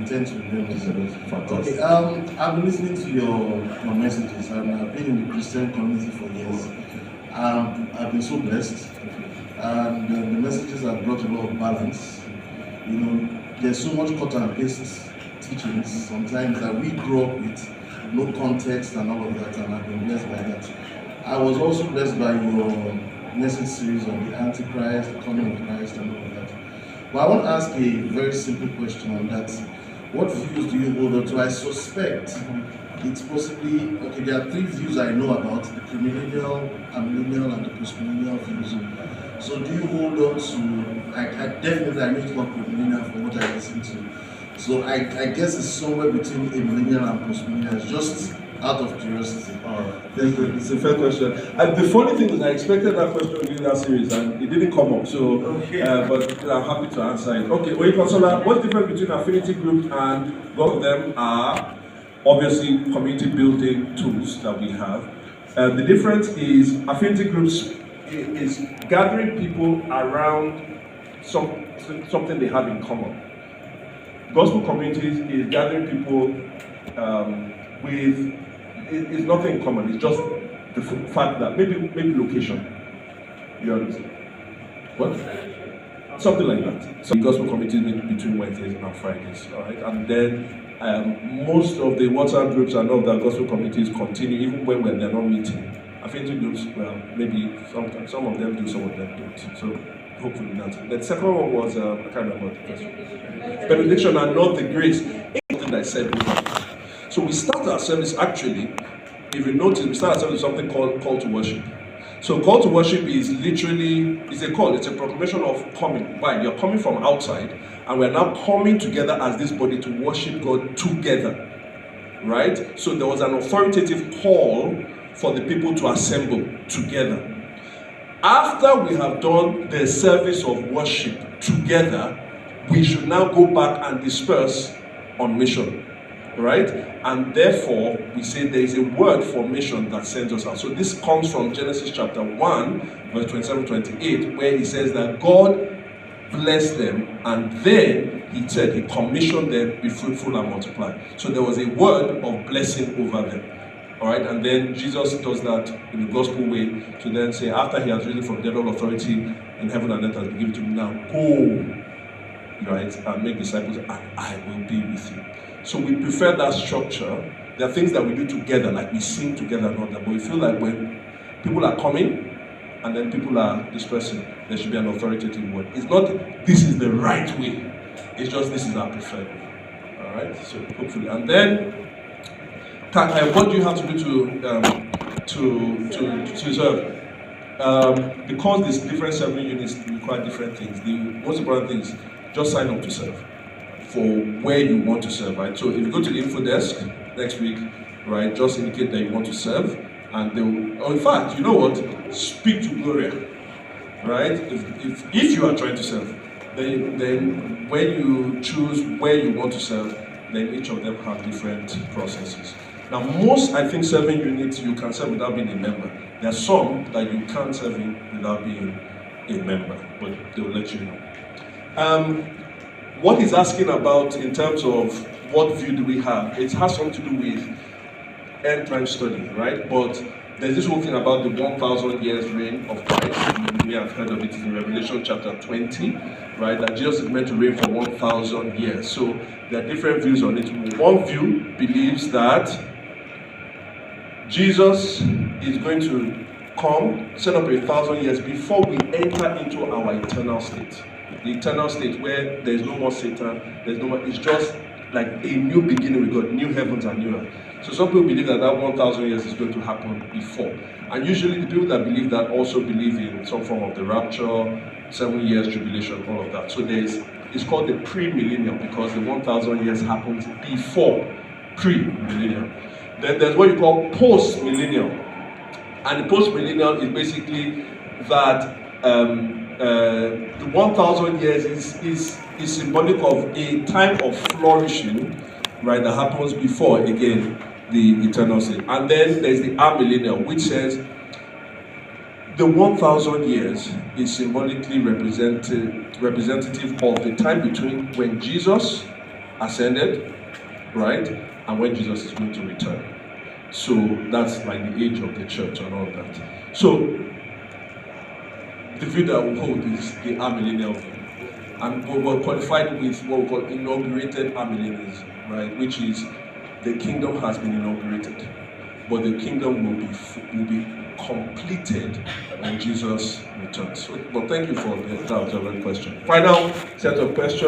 intend to remain Muslim. Fantastic. Okay, I've been listening to your messages, and I've been in the Christian community for years. I've been so blessed, and the messages have brought a lot of balance. You know, there's so much cut and paste teachings sometimes that we grow up with, no context and all of that, and I've been blessed by that. I was also blessed by your message series on the Antichrist, the coming of Christ, and all of that. But I want to ask a very simple question on that. What views do you hold on to? I suspect it's possibly, okay, there are three views I know about, the premillennial, amillennial, and the postmillennial views. So do you hold on to, I definitely, I know it's not premillennial from what I listen to. So I guess it's somewhere between a millennial and postmillennial, just out of curiosity. It's a fair question. The funny thing is, I expected that question during that series, and it didn't come up. So, but I'm happy to answer it. Okay, Oyekansola, what's the difference between affinity groups and both of them are obviously community building tools that we have. The difference is affinity groups is gathering people around something they have in common. Gospel communities is gathering people with it's nothing in common. It's just the fact that maybe location. You understand? What? Something like that. So the gospel communities meet between Wednesdays and Fridays, all right? And then most of the WhatsApp groups and all that gospel communities continue even when they're not meeting. Affinity groups, well, maybe sometimes some of them do, some of them don't. So hopefully that's it. The second one was I can't remember the question. Benediction and not the grace. Something I said before. So we start our service actually, if you notice, we start our service with something called call to worship. So call to worship is literally, it's a call, it's a proclamation of coming. Why? You're coming from outside, and we're now coming together as this body to worship God together. Right? So there was an authoritative call for the people to assemble together. After we have done the service of worship together, we should now go back and disperse on mission. Right? And therefore, we say there is a word for mission that sends us out. So this comes from Genesis chapter 1, verse 27-28, where he says that God blessed them, and then he said he commissioned them, be fruitful and multiply. So there was a word of blessing over them. All right, and then Jesus does that in the gospel way to then say, after he has risen from death, all authority in heaven and earth has been given to him. Now go, right, and make disciples, and I will be with you. So we prefer that structure. There are things that we do together, like we sing together and all that, but we feel like when people are coming and then people are dispersing, there should be an authoritative word. It's not this is the right way. It's just this is our preferred way. All right. So hopefully, and then what do you have to do to serve? Because these different serving units require different things. The most important thing is just sign up to serve for where you want to serve, right? So if you go to the info desk next week, right, just indicate that you want to serve, and they will, oh, in fact, you know what? Speak to Gloria, right? If you are trying to serve, then when you choose where you want to serve, then each of them have different processes. Now, most, I think, serving units you can serve without being a member. There are some that you can't serve in without being a member, but they will let you know. What he's asking about in terms of what view do we have, it has something to do with end time study, right? But there's this whole thing about the 1,000 years reign of Christ. You may have heard of it in Revelation chapter 20, right? That Jesus is meant to reign for 1,000 years. So there are different views on it. One view believes that Jesus is going to come, set up 1,000 years before we enter into our eternal state. The eternal state where there is no more Satan, there's no more, it's just like a new beginning with God, new heavens and new earth. So some people believe that 1,000 years is going to happen before. And usually the people that believe that also believe in some form of the rapture, 7 years tribulation, all of that. So it's called the pre-millennial because the 1,000 years happens before pre-millennial. Then there's what you call post-millennial. And the post-millennial is basically that the 1,000 years is symbolic of a time of flourishing, right, that happens before, again, the eternal state. And then there's the amillennial, which says the 1,000 years is symbolically representative of the time between when Jesus ascended, right? And when Jesus is going to return. So that's like the age of the church and all that. So the view that we hold is the amillennial view. And we're qualified with what we call inaugurated amillennialism, right? Which is the kingdom has been inaugurated, but the kingdom will be completed when Jesus returns. So, but thank you for that question. Final set of questions.